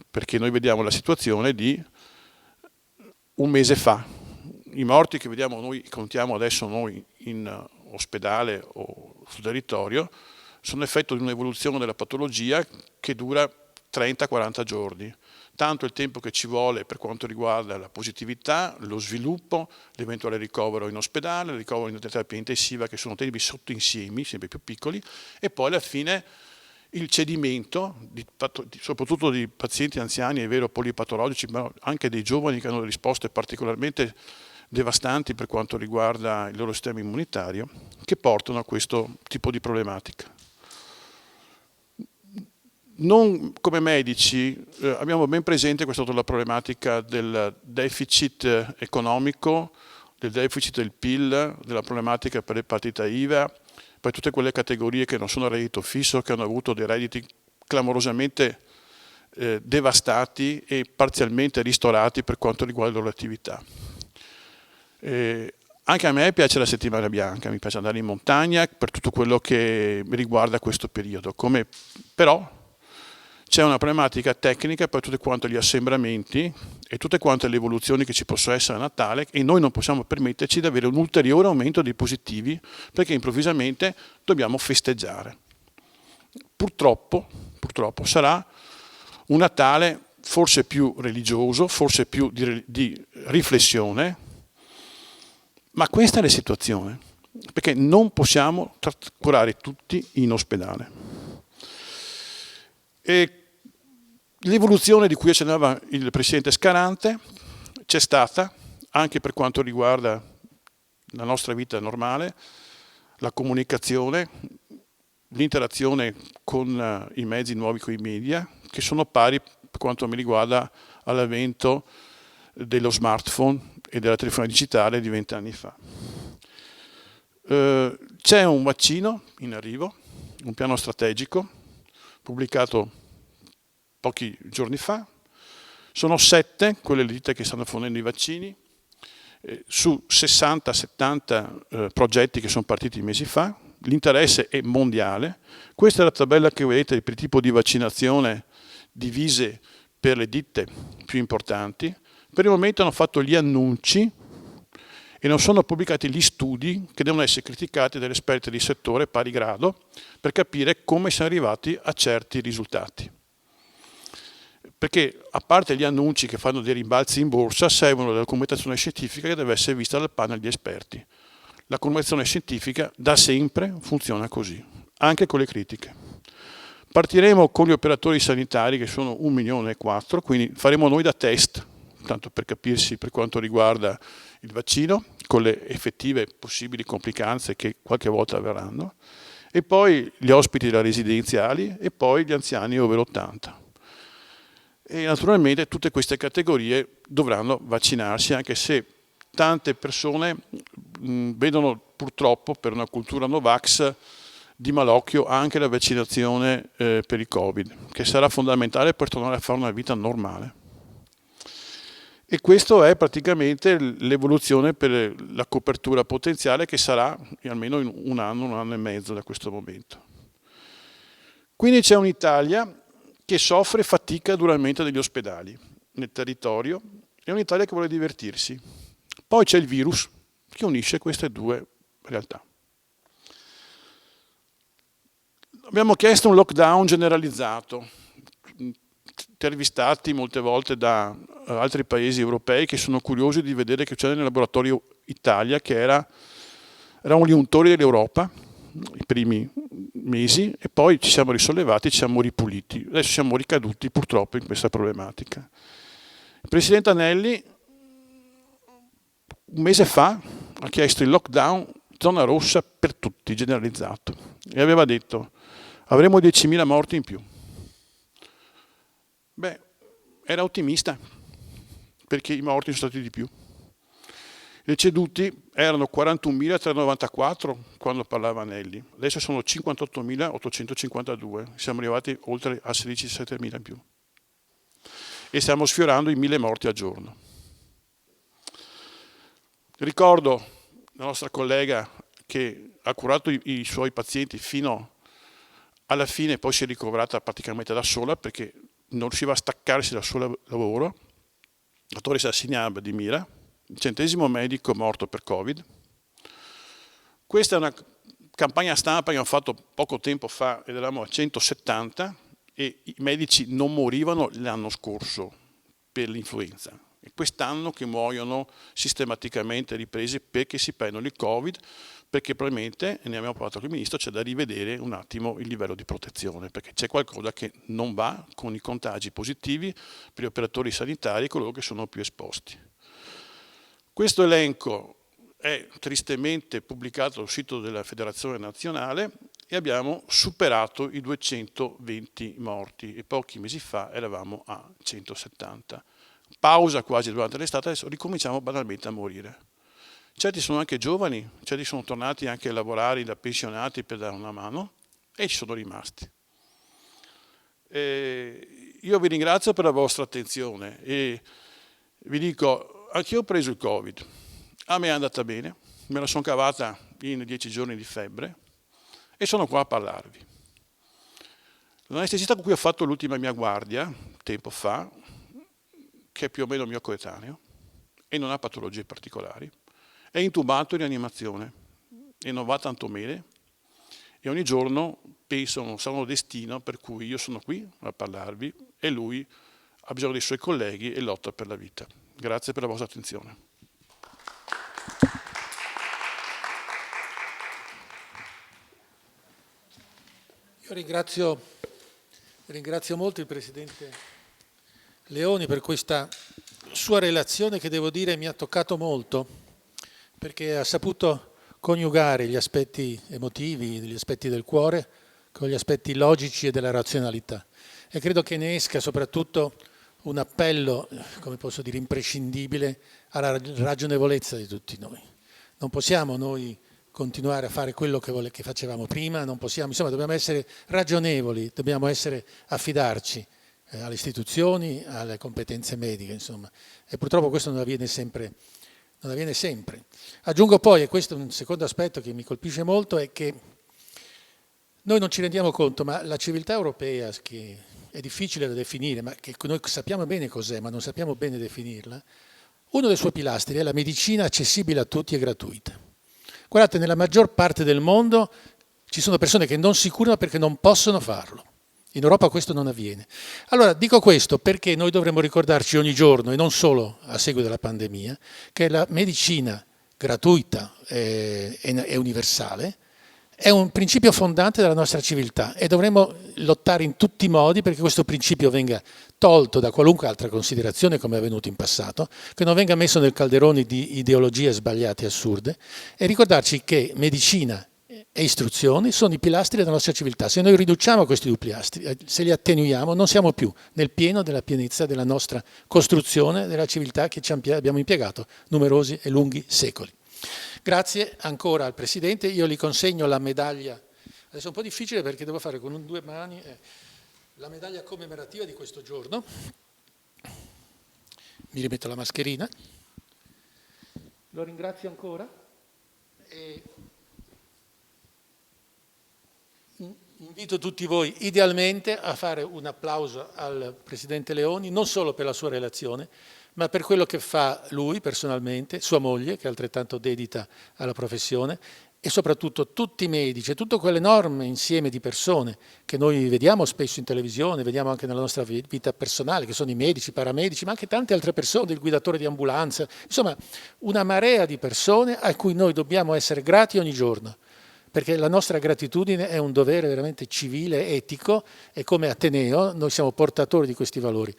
C: perché noi vediamo la situazione di un mese fa. I morti che vediamo noi, contiamo adesso noi in ospedale o sul territorio, sono effetto di un'evoluzione della patologia che dura 30-40 giorni. Tanto il tempo che ci vuole per quanto riguarda la positività, lo sviluppo, l'eventuale ricovero in ospedale, il ricovero in terapia intensiva, che sono tempi sottoinsiemi, sempre più piccoli, e poi alla fine il cedimento, soprattutto di pazienti anziani e vero polipatologici, ma anche dei giovani che hanno risposte particolarmente devastanti per quanto riguarda il loro sistema immunitario, che portano a questo tipo di problematica. Non come medici abbiamo ben presente questa la problematica del deficit economico, del deficit del PIL, della problematica per le partite IVA, per tutte quelle categorie che non sono a reddito fisso, che hanno avuto dei redditi clamorosamente devastati e parzialmente ristorati per quanto riguarda le loro attività. Anche a me piace la settimana bianca, mi piace andare in montagna per tutto quello che riguarda questo periodo, però c'è una problematica tecnica per tutti quanti gli assembramenti e tutte quante le evoluzioni che ci possono essere a Natale, e noi non possiamo permetterci di avere un ulteriore aumento di positivi perché improvvisamente dobbiamo festeggiare. Purtroppo sarà un Natale forse più religioso, forse più di riflessione, ma questa è la situazione, perché non possiamo curare tutti in ospedale. E l'evoluzione di cui accennava il Presidente Scarante c'è stata anche per quanto riguarda la nostra vita normale, la comunicazione, l'interazione con i mezzi nuovi, con i media, che sono pari per quanto mi riguarda all'avvento dello smartphone e della telefonia digitale di 20 anni fa. C'è un vaccino in arrivo, un piano strategico, pubblicato pochi giorni fa. Sono 7 quelle le ditte che stanno fornendo i vaccini, su 60-70 progetti che sono partiti mesi fa. L'interesse è mondiale. Questa è la tabella che vedete per tipo di vaccinazione divise per le ditte più importanti. Per il momento hanno fatto gli annunci e non sono pubblicati gli studi che devono essere criticati dagli esperti di settore pari grado per capire come siamo arrivati a certi risultati. Perché a parte gli annunci che fanno dei rimbalzi in borsa, servono della documentazione scientifica che deve essere vista dal panel di esperti. La documentazione scientifica da sempre funziona così, anche con le critiche. Partiremo con gli operatori sanitari, che sono 1,4 milioni, quindi faremo noi da test, tanto per capirsi per quanto riguarda il vaccino, con le effettive possibili complicanze che qualche volta avverranno, e poi gli ospiti della residenziali e poi gli anziani over 80. E naturalmente tutte queste categorie dovranno vaccinarsi, anche se tante persone vedono purtroppo per una cultura Novax di malocchio anche la vaccinazione per il Covid, che sarà fondamentale per tornare a fare una vita normale. E questo è praticamente l'evoluzione per la copertura potenziale, che sarà almeno in un anno e mezzo da questo momento. Quindi c'è un'Italia che soffre fatica duramente degli ospedali nel territorio, e un'Italia che vuole divertirsi. Poi c'è il virus che unisce queste due realtà. Abbiamo chiesto un lockdown generalizzato, intervistati molte volte da altri paesi europei che sono curiosi di vedere che c'è nel laboratorio Italia, che era un liuntore dell'Europa i primi mesi, e poi ci siamo risollevati, ci siamo ripuliti. Adesso siamo ricaduti purtroppo in questa problematica. Il Presidente Anelli un mese fa ha chiesto il lockdown zona rossa per tutti, generalizzato, e aveva detto avremo 10.000 morti in più. Beh, era ottimista, perché i morti sono stati di più. I deceduti erano 41.394 quando parlava Anelli, adesso sono 58.852, siamo arrivati oltre a 16-17.000 in più. E stiamo sfiorando i 1.000 morti al giorno. Ricordo la nostra collega che ha curato i suoi pazienti fino alla fine, poi si è ricoverata praticamente da sola perché non riusciva a staccarsi dal suo lavoro, la dottoressa Signab di Mira, il 100° medico morto per Covid. Questa è una campagna stampa che abbiamo fatto poco tempo fa ed eravamo a 170 e i medici non morivano l'anno scorso per l'influenza. E quest'anno che muoiono sistematicamente riprese perché si prendono il Covid, perché probabilmente, e ne abbiamo parlato con il Ministro, c'è da rivedere un attimo il livello di protezione, perché c'è qualcosa che non va con i contagi positivi per gli operatori sanitari e coloro che sono più esposti. Questo elenco è tristemente pubblicato sul sito della Federazione Nazionale e abbiamo superato i 220 morti e pochi mesi fa eravamo a 170. Pausa quasi durante l'estate, adesso ricominciamo banalmente a morire. Certi sono anche giovani, certi sono tornati anche a lavorare da pensionati per dare una mano e ci sono rimasti. Io vi ringrazio per la vostra attenzione e vi dico, anch'io ho preso il Covid, a me è andata bene, me la sono cavata in 10 giorni di febbre e sono qua a parlarvi. L'anestesista con cui ho fatto l'ultima mia guardia, tempo fa, che è più o meno mio coetaneo e non ha patologie particolari, è intubato in rianimazione e non va tanto bene e ogni giorno penso non sarà un destino per cui io sono qui a parlarvi e lui ha bisogno dei suoi colleghi e lotta per la vita. Grazie per la vostra attenzione.
B: Io ringrazio molto il Presidente Leoni per questa sua relazione che devo dire mi ha toccato molto, perché ha saputo coniugare gli aspetti emotivi, gli aspetti del cuore con gli aspetti logici e della razionalità. E credo che ne esca soprattutto un appello, come posso dire, imprescindibile alla ragionevolezza di tutti noi. Non possiamo noi continuare a fare quello che facevamo prima, non possiamo, insomma, dobbiamo essere ragionevoli, dobbiamo affidarci alle istituzioni, alle competenze mediche, insomma. E purtroppo questo non avviene sempre. Aggiungo poi, e questo è un secondo aspetto che mi colpisce molto, è che noi non ci rendiamo conto, ma la civiltà europea, che è difficile da definire, ma che noi sappiamo bene cos'è, ma non sappiamo bene definirla, uno dei suoi pilastri è la medicina accessibile a tutti e gratuita. Guardate, nella maggior parte del mondo ci sono persone che non si curano perché non possono farlo. In Europa questo non avviene. Allora dico questo perché noi dovremmo ricordarci ogni giorno, e non solo a seguito della pandemia, che la medicina gratuita e universale è un principio fondante della nostra civiltà e dovremmo lottare in tutti i modi perché questo principio venga tolto da qualunque altra considerazione, come è avvenuto in passato, che non venga messo nel calderone di ideologie sbagliate e assurde, e ricordarci che medicina e istruzioni sono i pilastri della nostra civiltà. Se noi riduciamo questi due pilastri, se li attenuiamo, non siamo più nel pieno della pienezza della nostra costruzione della civiltà che abbiamo impiegato numerosi e lunghi secoli. Grazie ancora al Presidente, io gli consegno la medaglia, adesso è un po' difficile perché devo fare con due mani, la medaglia commemorativa di questo giorno, mi rimetto la mascherina, lo ringrazio ancora e invito tutti voi idealmente a fare un applauso al Presidente Leoni, non solo per la sua relazione, ma per quello che fa lui personalmente, sua moglie, che è altrettanto dedita alla professione, e soprattutto tutti i medici e tutto quell'enorme insieme di persone che noi vediamo spesso in televisione, vediamo anche nella nostra vita personale, che sono i medici, i paramedici, ma anche tante altre persone, il guidatore di ambulanza, insomma una marea di persone a cui noi dobbiamo essere grati ogni giorno, perché la nostra gratitudine è un dovere veramente civile, etico, e come Ateneo noi siamo portatori di questi valori.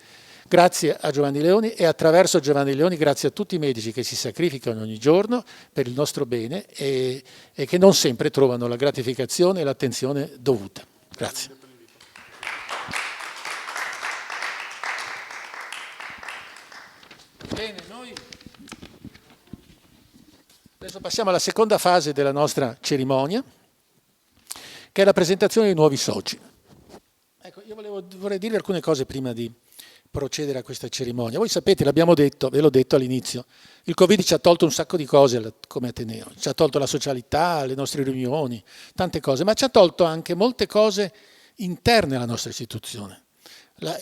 B: Grazie a Giovanni Leoni e attraverso Giovanni Leoni grazie a tutti i medici che si sacrificano ogni giorno per il nostro bene e che non sempre trovano la gratificazione e l'attenzione dovuta. Grazie. Bene, noi adesso passiamo alla seconda fase della nostra cerimonia, che è la presentazione dei nuovi soci. Ecco, io vorrei dire alcune cose prima di procedere a questa cerimonia. Voi sapete, l'abbiamo detto, ve l'ho detto all'inizio, il Covid ci ha tolto un sacco di cose come Ateneo, ci ha tolto la socialità, le nostre riunioni, tante cose, ma ci ha tolto anche molte cose interne alla nostra istituzione.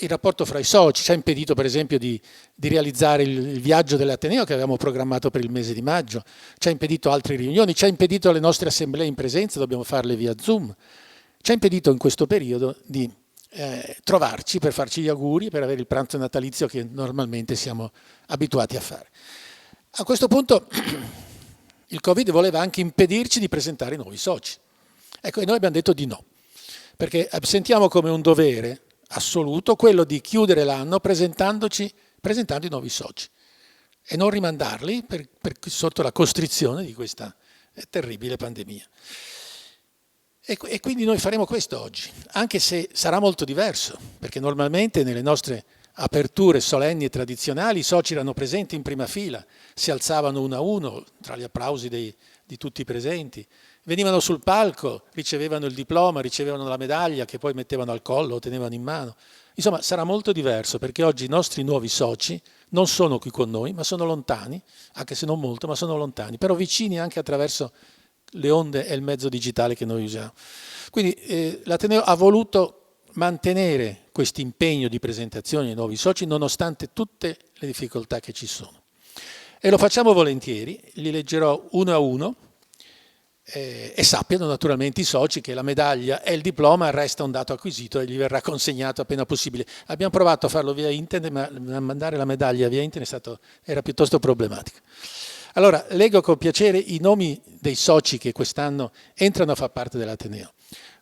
B: Il rapporto fra i soci ci ha impedito per esempio di realizzare il viaggio dell'Ateneo che avevamo programmato per il mese di maggio, ci ha impedito altre riunioni, ci ha impedito le nostre assemblee in presenza, dobbiamo farle via Zoom, ci ha impedito in questo periodo di trovarci per farci gli auguri, per avere il pranzo natalizio che normalmente siamo abituati a fare. A questo punto il Covid voleva anche impedirci di presentare i nuovi soci. Ecco, e noi abbiamo detto di no, perché sentiamo come un dovere assoluto quello di chiudere l'anno presentando i nuovi soci e non rimandarli sotto la costrizione di questa terribile pandemia. E quindi noi faremo questo oggi, anche se sarà molto diverso, perché normalmente nelle nostre aperture solenni e tradizionali i soci erano presenti in prima fila, si alzavano uno a uno tra gli applausi di tutti i presenti, venivano sul palco, ricevevano il diploma, ricevevano la medaglia che poi mettevano al collo o tenevano in mano. Insomma, sarà molto diverso perché oggi i nostri nuovi soci non sono qui con noi, ma sono lontani, anche se non molto, ma sono lontani, però vicini anche attraverso le onde e il mezzo digitale che noi usiamo. Quindi l'Ateneo ha voluto mantenere questo impegno di presentazione ai nuovi soci nonostante tutte le difficoltà che ci sono. E lo facciamo volentieri, li leggerò uno a uno e sappiano naturalmente i soci che la medaglia e il diploma resta un dato acquisito e gli verrà consegnato appena possibile. Abbiamo provato a farlo via internet, ma mandare la medaglia via internet era piuttosto problematico. Allora, leggo con piacere i nomi dei soci che quest'anno entrano a far parte dell'Ateneo.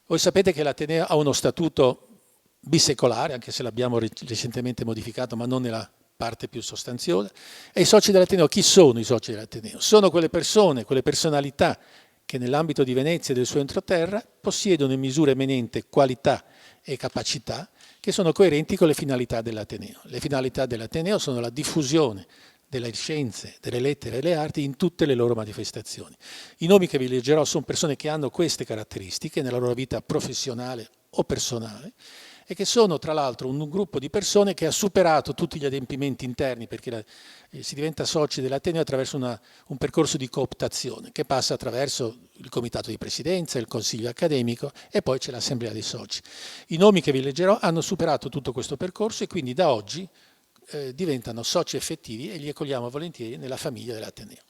B: Voi sapete che l'Ateneo ha uno statuto bisecolare, anche se l'abbiamo recentemente modificato, ma non nella parte più sostanziosa. E i soci dell'Ateneo, chi sono i soci dell'Ateneo? Sono quelle persone, quelle personalità che nell'ambito di Venezia e del suo entroterra possiedono in misura eminente qualità e capacità che sono coerenti con le finalità dell'Ateneo. Le finalità dell'Ateneo sono la diffusione delle scienze, delle lettere e delle arti in tutte le loro manifestazioni. I nomi che vi leggerò sono persone che hanno queste caratteristiche nella loro vita professionale o personale e che sono tra l'altro un gruppo di persone che ha superato tutti gli adempimenti interni perché si diventa soci dell'Ateneo attraverso un percorso di cooptazione che passa attraverso il comitato di presidenza, il consiglio accademico e poi c'è l'assemblea dei soci. I nomi che vi leggerò hanno superato tutto questo percorso e quindi da oggi diventano soci effettivi e li accogliamo volentieri nella famiglia dell'Ateneo.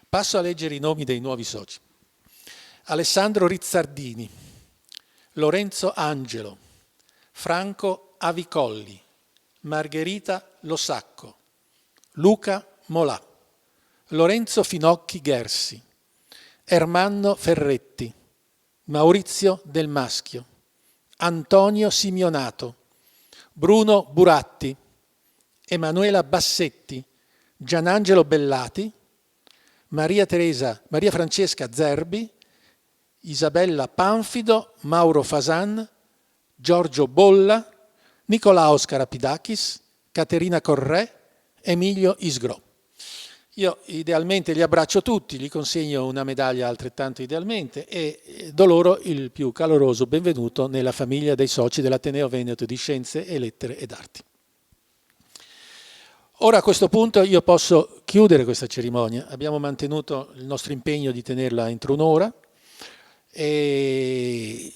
B: Passo a leggere i nomi dei nuovi soci. Alessandro Rizzardini, Lorenzo Angelo, Franco Avicolli, Margherita Losacco, Luca Molà, Lorenzo Finocchi Gersi, Ermanno Ferretti, Maurizio Del Maschio, Antonio Simionato, Bruno Buratti, Emanuela Bassetti, Gianangelo Bellati, Maria Francesca Zerbi, Isabella Panfido, Mauro Fasan, Giorgio Bolla, Nicolaos Karapidakis, Caterina Corrè, Emilio Isgrò. Io idealmente li abbraccio tutti, gli consegno una medaglia altrettanto idealmente e do loro il più caloroso benvenuto nella famiglia dei soci dell'Ateneo Veneto di Scienze e Lettere ed Arti. Ora a questo punto io posso chiudere questa cerimonia, abbiamo mantenuto il nostro impegno di tenerla entro un'ora e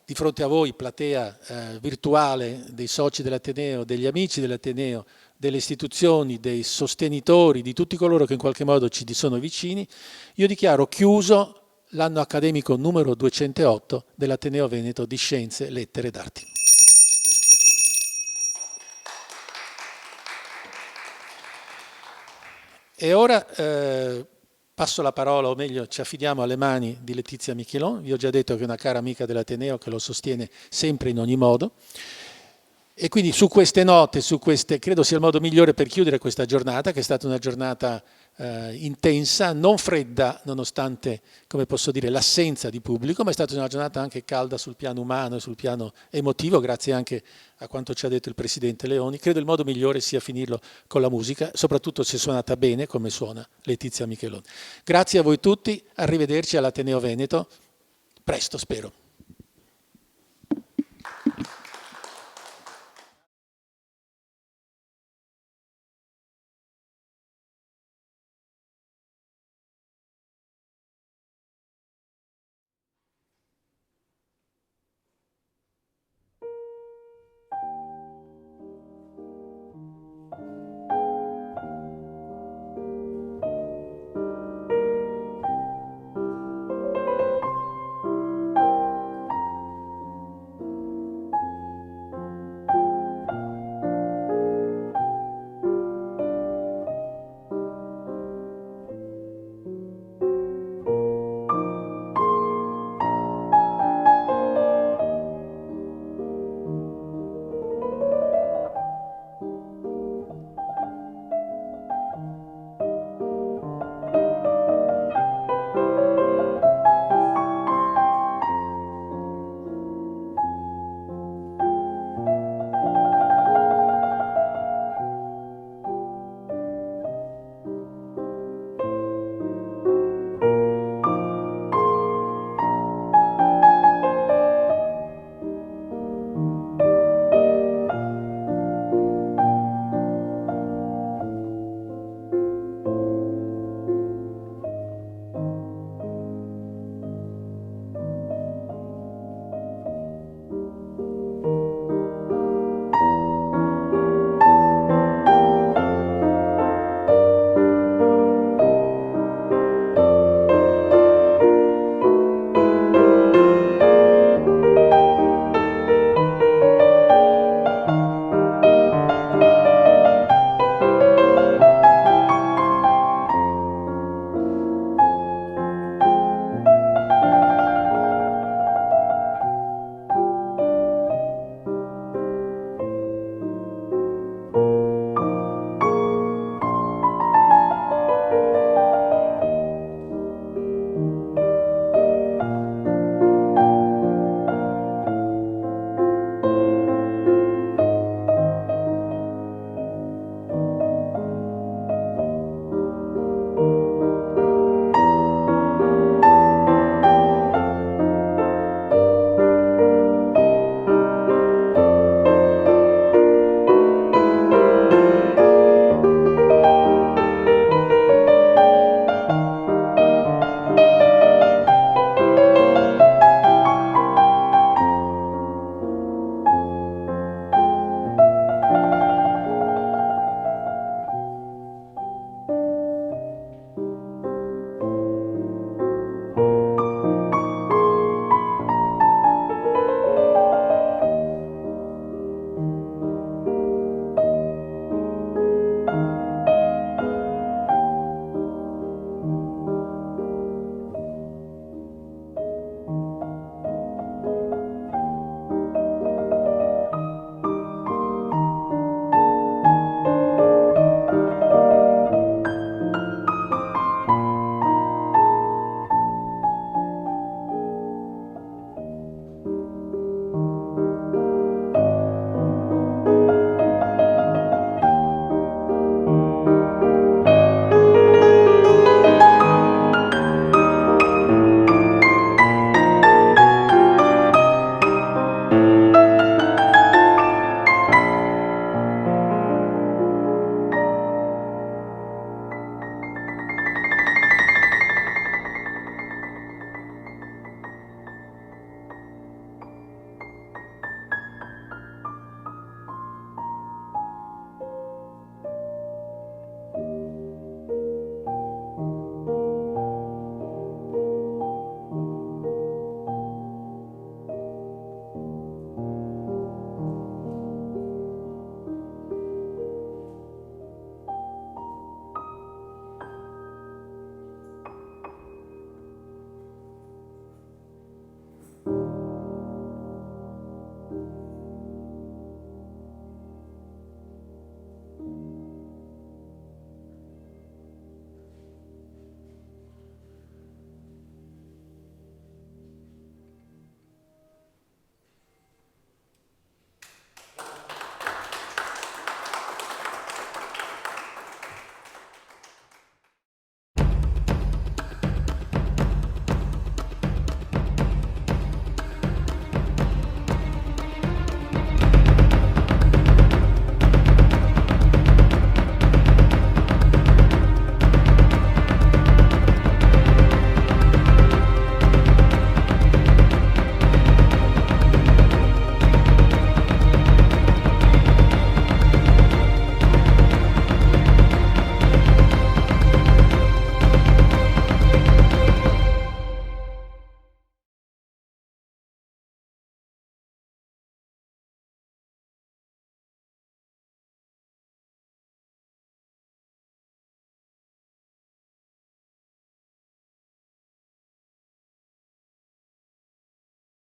B: di fronte a voi, platea virtuale dei soci dell'Ateneo, degli amici dell'Ateneo, delle istituzioni, dei sostenitori, di tutti coloro che in qualche modo ci sono vicini, io dichiaro chiuso l'anno accademico numero 208 dell'Ateneo Veneto di Scienze, Lettere ed Arti. E ora passo la parola, o meglio ci affidiamo alle mani di Letizia Michelon. Vi ho già detto che è una cara amica dell'Ateneo che lo sostiene sempre in ogni modo. E quindi su queste note, credo sia il modo migliore per chiudere questa giornata, che è stata una giornata intensa, non fredda, nonostante, come posso dire, l'assenza di pubblico, ma è stata una giornata anche calda sul piano umano e sul piano emotivo, grazie anche a quanto ci ha detto il Presidente Leoni. Credo il modo migliore sia finirlo con la musica, soprattutto se suonata bene, come suona Letizia Michelon. Grazie a voi tutti, arrivederci all'Ateneo Veneto, presto spero.